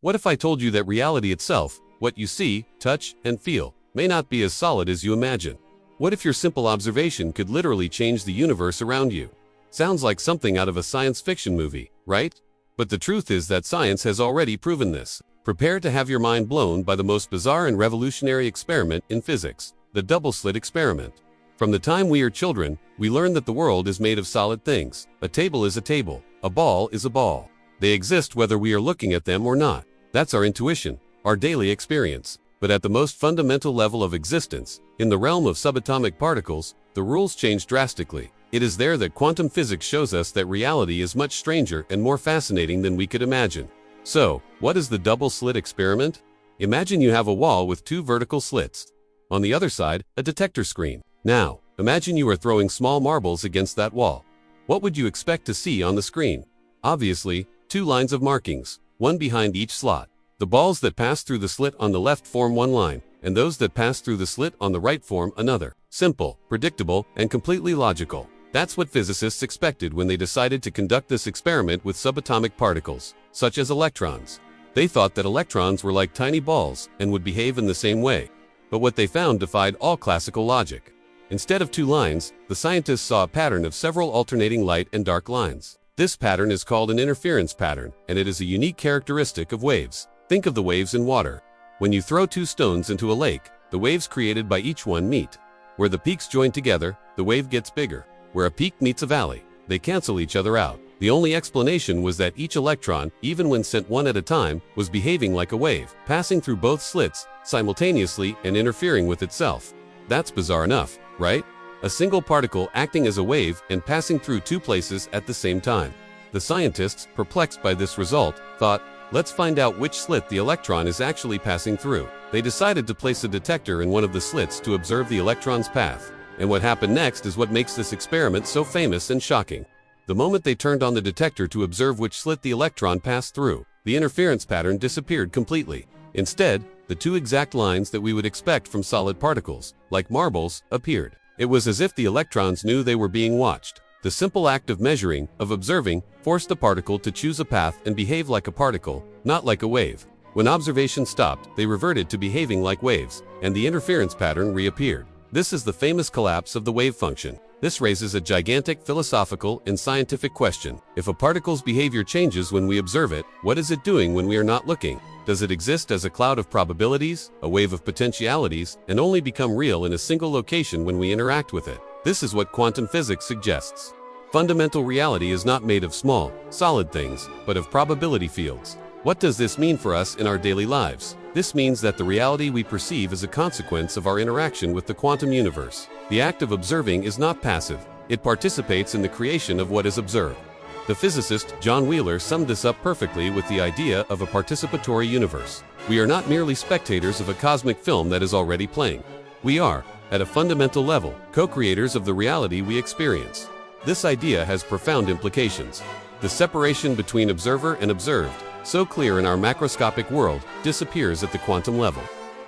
What if I told you that reality itself, what you see, touch, and feel, may not be as solid as you imagine? What if your simple observation could literally change the universe around you? Sounds like something out of a science fiction movie, right? But the truth is that science has already proven this. Prepare to have your mind blown by the most bizarre and revolutionary experiment in physics, the double-slit experiment. From the time we are children, we learn that the world is made of solid things. A table is a table. A ball is a ball. They exist whether we are looking at them or not. That's our intuition, our daily experience. But at the most fundamental level of existence, in the realm of subatomic particles, the rules change drastically. It is there that quantum physics shows us that reality is much stranger and more fascinating than we could imagine. So, what is the double-slit experiment? Imagine you have a wall with two vertical slits. On the other side, a detector screen. Now, imagine you are throwing small marbles against that wall. What would you expect to see on the screen? Obviously, two lines of markings, one behind each slot. The balls that pass through the slit on the left form one line, and those that pass through the slit on the right form another. Simple, predictable, and completely logical. That's what physicists expected when they decided to conduct this experiment with subatomic particles, such as electrons. They thought that electrons were like tiny balls and would behave in the same way. But what they found defied all classical logic. Instead of two lines, the scientists saw a pattern of several alternating light and dark lines. This pattern is called an interference pattern, and it is a unique characteristic of waves. Think of the waves in water. When you throw two stones into a lake, the waves created by each one meet. Where the peaks join together, the wave gets bigger. Where a peak meets a valley, they cancel each other out. The only explanation was that each electron, even when sent one at a time, was behaving like a wave, passing through both slits simultaneously and interfering with itself. That's bizarre enough, right? A single particle acting as a wave and passing through two places at the same time. The scientists, perplexed by this result, thought, let's find out which slit the electron is actually passing through. They decided to place a detector in one of the slits to observe the electron's path. And what happened next is what makes this experiment so famous and shocking. The moment they turned on the detector to observe which slit the electron passed through, the interference pattern disappeared completely. Instead, the two exact lines that we would expect from solid particles, like marbles, appeared. It was as if the electrons knew they were being watched. The simple act of measuring, of observing, forced the particle to choose a path and behave like a particle, not like a wave. When observation stopped, they reverted to behaving like waves, and the interference pattern reappeared. This is the famous collapse of the wave function. This raises a gigantic philosophical and scientific question. If a particle's behavior changes when we observe it, what is it doing when we are not looking? Does it exist as a cloud of probabilities, a wave of potentialities, and only become real in a single location when we interact with it? This is what quantum physics suggests. Fundamental reality is not made of small, solid things, but of probability fields. What does this mean for us in our daily lives? This means that the reality we perceive is a consequence of our interaction with the quantum universe. The act of observing is not passive. It participates in the creation of what is observed. The physicist John Wheeler summed this up perfectly with the idea of a participatory universe. We are not merely spectators of a cosmic film that is already playing. We are, at a fundamental level, co-creators of the reality we experience. This idea has profound implications. The separation between observer and observed, so clear in our macroscopic world, disappears at the quantum level.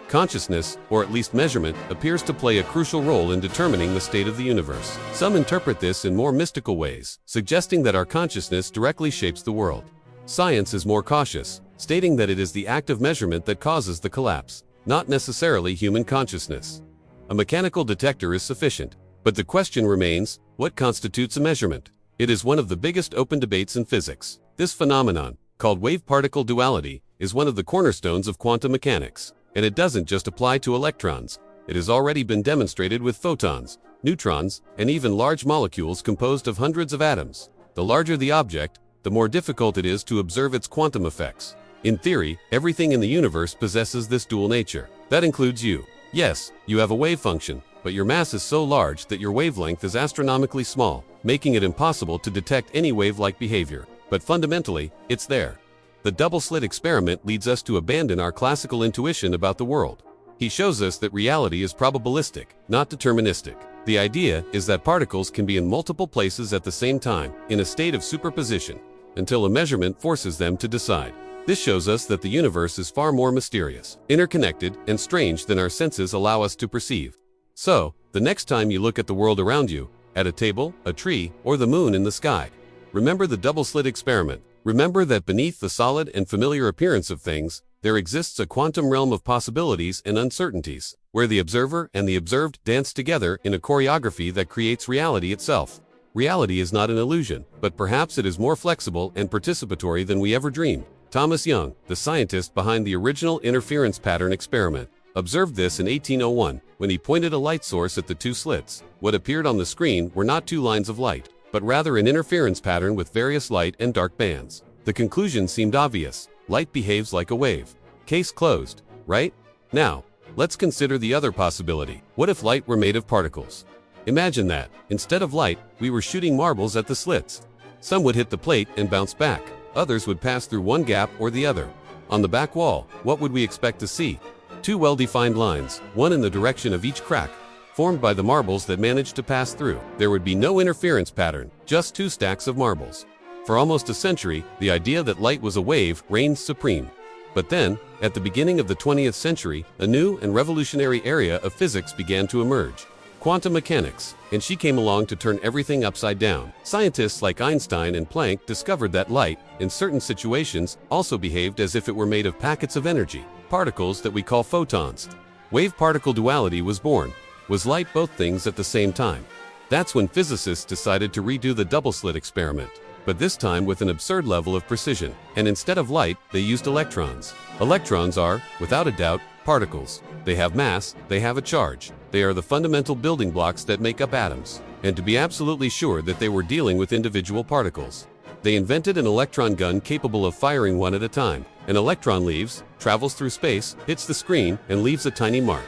Consciousness, or at least measurement, appears to play a crucial role in determining the state of the universe. Some interpret this in more mystical ways, suggesting that our consciousness directly shapes the world. Science is more cautious, stating that it is the act of measurement that causes the collapse, not necessarily human consciousness. A mechanical detector is sufficient, but the question remains, what constitutes a measurement? It is one of the biggest open debates in physics. This phenomenon, called wave-particle duality, is one of the cornerstones of quantum mechanics. And it doesn't just apply to electrons. It has already been demonstrated with photons, neutrons, and even large molecules composed of hundreds of atoms. The larger the object, the more difficult it is to observe its quantum effects. In theory, everything in the universe possesses this dual nature. That includes you. Yes, you have a wave function, but your mass is so large that your wavelength is astronomically small, making it impossible to detect any wave-like behavior. But fundamentally, it's there. The double-slit experiment leads us to abandon our classical intuition about the world. He shows us that reality is probabilistic, not deterministic. The idea is that particles can be in multiple places at the same time, in a state of superposition, until a measurement forces them to decide. This shows us that the universe is far more mysterious, interconnected, and strange than our senses allow us to perceive. So, the next time you look at the world around you, at a table, a tree, or the moon in the sky, remember the double-slit experiment. Remember that beneath the solid and familiar appearance of things, there exists a quantum realm of possibilities and uncertainties, where the observer and the observed dance together in a choreography that creates reality itself. Reality is not an illusion, but perhaps it is more flexible and participatory than we ever dreamed. Thomas Young, the scientist behind the original interference pattern experiment, observed this in 1801 when he pointed a light source at the two slits. What appeared on the screen were not two lines of light, but rather an interference pattern with various light and dark bands. The conclusion seemed obvious. Light behaves like a wave. Case closed, right? Now, let's consider the other possibility. What if light were made of particles? Imagine that, instead of light, we were shooting marbles at the slits. Some would hit the plate and bounce back. Others would pass through one gap or the other. On the back wall, what would we expect to see? Two well-defined lines, one in the direction of each crack, formed by the marbles that managed to pass through. There would be no interference pattern, just two stacks of marbles. For almost a century, the idea that light was a wave reigned supreme. But then, at the beginning of the 20th century, a new and revolutionary area of physics began to emerge: quantum mechanics, and she came along to turn everything upside down. Scientists like Einstein and Planck discovered that light, in certain situations, also behaved as if it were made of packets of energy, particles that we call photons. Wave-particle duality was born. Was light both things at the same time? That's when physicists decided to redo the double-slit experiment, but this time with an absurd level of precision. And instead of light, they used electrons. Electrons are, without a doubt, particles. They have mass, they have a charge. They are the fundamental building blocks that make up atoms. And to be absolutely sure that they were dealing with individual particles, they invented an electron gun capable of firing one at a time. An electron leaves, travels through space, hits the screen, and leaves a tiny mark.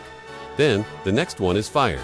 Then, the next one is fired.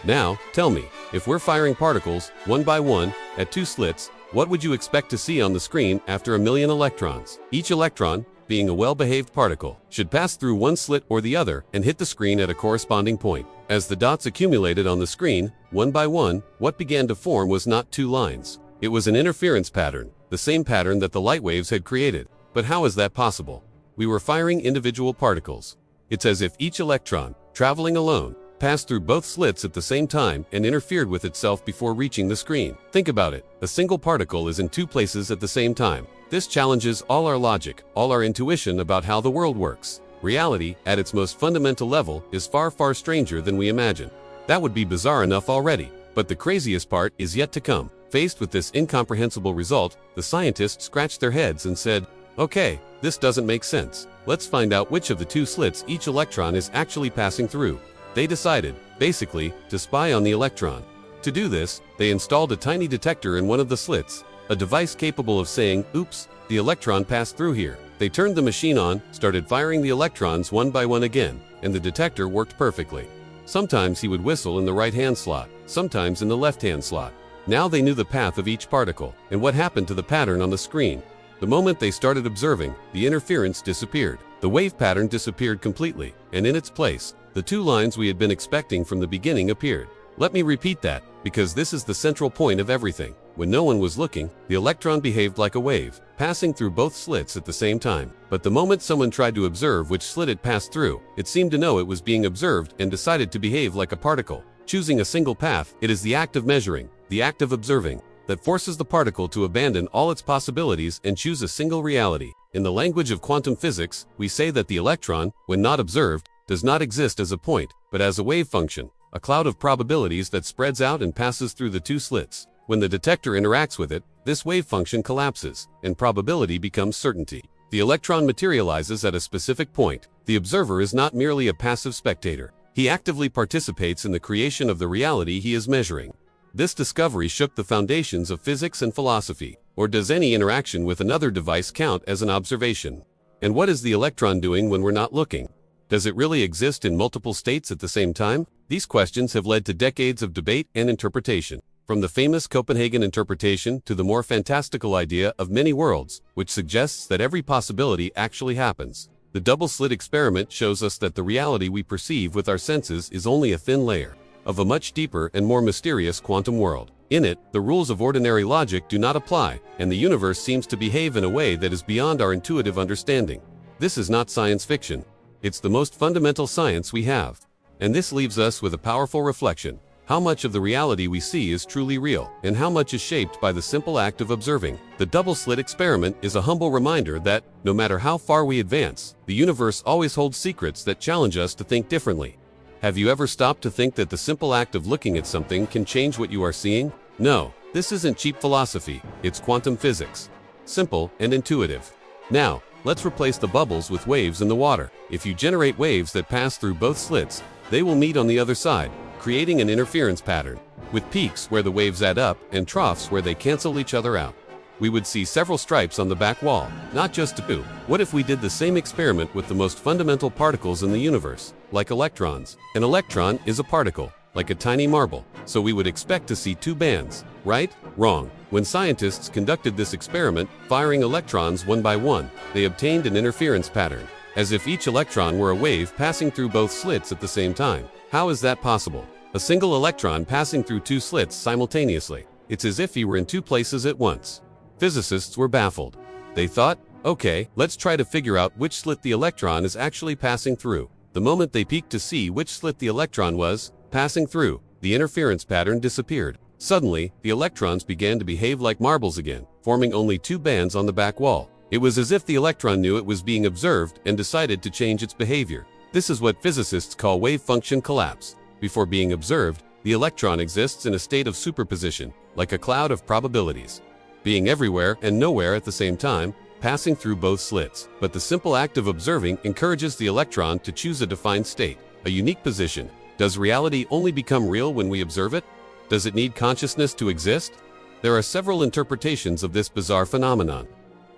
Now, tell me, if we're firing particles, one by one, at two slits, what would you expect to see on the screen after 1,000,000 electrons? Each electron, being a well-behaved particle, should pass through one slit or the other and hit the screen at a corresponding point. As the dots accumulated on the screen, one by one, what began to form was not two lines. It was an interference pattern, the same pattern that the light waves had created. But how is that possible? We were firing individual particles. It's as if each electron, traveling alone, passed through both slits at the same time and interfered with itself before reaching the screen. Think about it. A single particle is in two places at the same time. This challenges all our logic, all our intuition about how the world works. Reality, at its most fundamental level, is far, far stranger than we imagine. That would be bizarre enough already. But the craziest part is yet to come. Faced with this incomprehensible result, the scientists scratched their heads and said, "Okay, this doesn't make sense. Let's find out which of the two slits each electron is actually passing through." They decided, basically, to spy on the electron. To do this, they installed a tiny detector in one of the slits, a device capable of saying, "Oops, the electron passed through here." They turned the machine on, started firing the electrons one by one again, and the detector worked perfectly. Sometimes he would whistle in the right-hand slot, sometimes in the left-hand slot. Now they knew the path of each particle, and what happened to the pattern on the screen. The moment they started observing, the interference disappeared. The wave pattern disappeared completely, and in its place, the two lines we had been expecting from the beginning appeared. Let me repeat that, because this is the central point of everything. When no one was looking, the electron behaved like a wave, passing through both slits at the same time. But the moment someone tried to observe which slit it passed through, it seemed to know it was being observed and decided to behave like a particle. Choosing a single path, it is the act of measuring, the act of observing, that forces the particle to abandon all its possibilities and choose a single reality. In the language of quantum physics, we say that the electron, when not observed, does not exist as a point, but as a wave function, a cloud of probabilities that spreads out and passes through the two slits. When the detector interacts with it, this wave function collapses, and probability becomes certainty. The electron materializes at a specific point. The observer is not merely a passive spectator. He actively participates in the creation of the reality he is measuring. This discovery shook the foundations of physics and philosophy. Or does any interaction with another device count as an observation? And what is the electron doing when we're not looking? Does it really exist in multiple states at the same time? These questions have led to decades of debate and interpretation. From the famous Copenhagen interpretation to the more fantastical idea of many worlds, which suggests that every possibility actually happens. The double-slit experiment shows us that the reality we perceive with our senses is only a thin layer of a much deeper and more mysterious quantum world. In it, the rules of ordinary logic do not apply, and the universe seems to behave in a way that is beyond our intuitive understanding. This is not science fiction. It's the most fundamental science we have. And this leaves us with a powerful reflection. How much of the reality we see is truly real, and how much is shaped by the simple act of observing? The double-slit experiment is a humble reminder that, no matter how far we advance, the universe always holds secrets that challenge us to think differently. Have you ever stopped to think that the simple act of looking at something can change what you are seeing? No, this isn't cheap philosophy, it's quantum physics. Simple and intuitive. Now, let's replace the bubbles with waves in the water. If you generate waves that pass through both slits, they will meet on the other side, creating an interference pattern, with peaks where the waves add up and troughs where they cancel each other out. We would see several stripes on the back wall, not just two. What if we did the same experiment with the most fundamental particles in the universe, like electrons? An electron is a particle, like a tiny marble, so we would expect to see two bands, right? Wrong. When scientists conducted this experiment, firing electrons one by one, they obtained an interference pattern, as if each electron were a wave passing through both slits at the same time. How is that possible? A single electron passing through two slits simultaneously. It's as if he were in two places at once. Physicists were baffled. They thought, okay, let's try to figure out which slit the electron is actually passing through. The moment they peeked to see which slit the electron was passing through, the interference pattern disappeared. Suddenly, the electrons began to behave like marbles again, forming only two bands on the back wall. It was as if the electron knew it was being observed and decided to change its behavior. This is what physicists call wave function collapse. Before being observed, the electron exists in a state of superposition, like a cloud of probabilities, being everywhere and nowhere at the same time, passing through both slits. But the simple act of observing encourages the electron to choose a defined state, a unique position. Does reality only become real when we observe it? Does it need consciousness to exist? There are several interpretations of this bizarre phenomenon.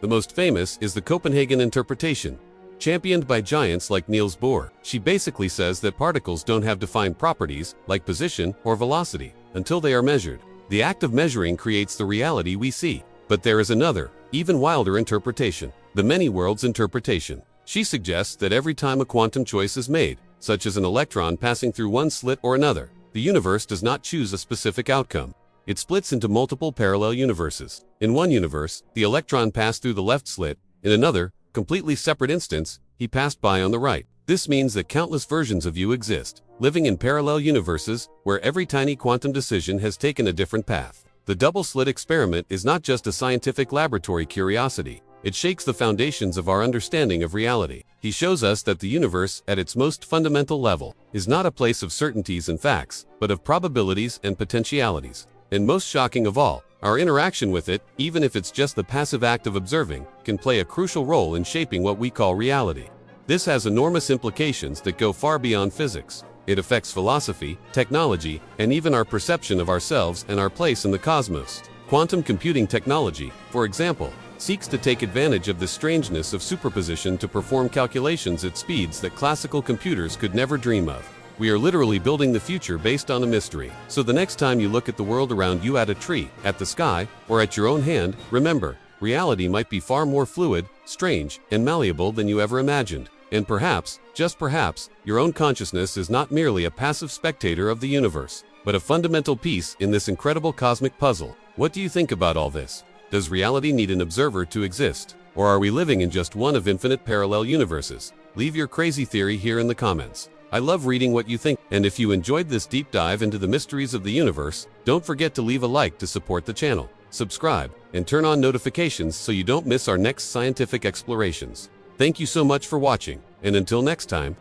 The most famous is the Copenhagen interpretation, championed by giants like Niels Bohr. She basically says that particles don't have defined properties, like position or velocity, until they are measured. The act of measuring creates the reality we see. But there is another, even wilder interpretation, the many worlds interpretation. She suggests that every time a quantum choice is made, such as an electron passing through one slit or another, the universe does not choose a specific outcome. It splits into multiple parallel universes. In one universe, the electron passed through the left slit. In another, completely separate instance, he passed by on the right. This means that countless versions of you exist, living in parallel universes where every tiny quantum decision has taken a different path. The double-slit experiment is not just a scientific laboratory curiosity. It shakes the foundations of our understanding of reality. He shows us that the universe, at its most fundamental level, is not a place of certainties and facts, but of probabilities and potentialities. And most shocking of all, our interaction with it, even if it's just the passive act of observing, can play a crucial role in shaping what we call reality. This has enormous implications that go far beyond physics. It affects philosophy, technology, and even our perception of ourselves and our place in the cosmos. Quantum computing technology, for example, seeks to take advantage of the strangeness of superposition to perform calculations at speeds that classical computers could never dream of. We are literally building the future based on a mystery. So the next time you look at the world around you, at a tree, at the sky, or at your own hand, remember, reality might be far more fluid, strange, and malleable than you ever imagined. And perhaps, just perhaps, your own consciousness is not merely a passive spectator of the universe, but a fundamental piece in this incredible cosmic puzzle. What do you think about all this? Does reality need an observer to exist? Or are we living in just one of infinite parallel universes? Leave your crazy theory here in the comments. I love reading what you think, and if you enjoyed this deep dive into the mysteries of the universe, don't forget to leave a like to support the channel, subscribe, and turn on notifications so you don't miss our next scientific explorations. Thank you so much for watching, and until next time,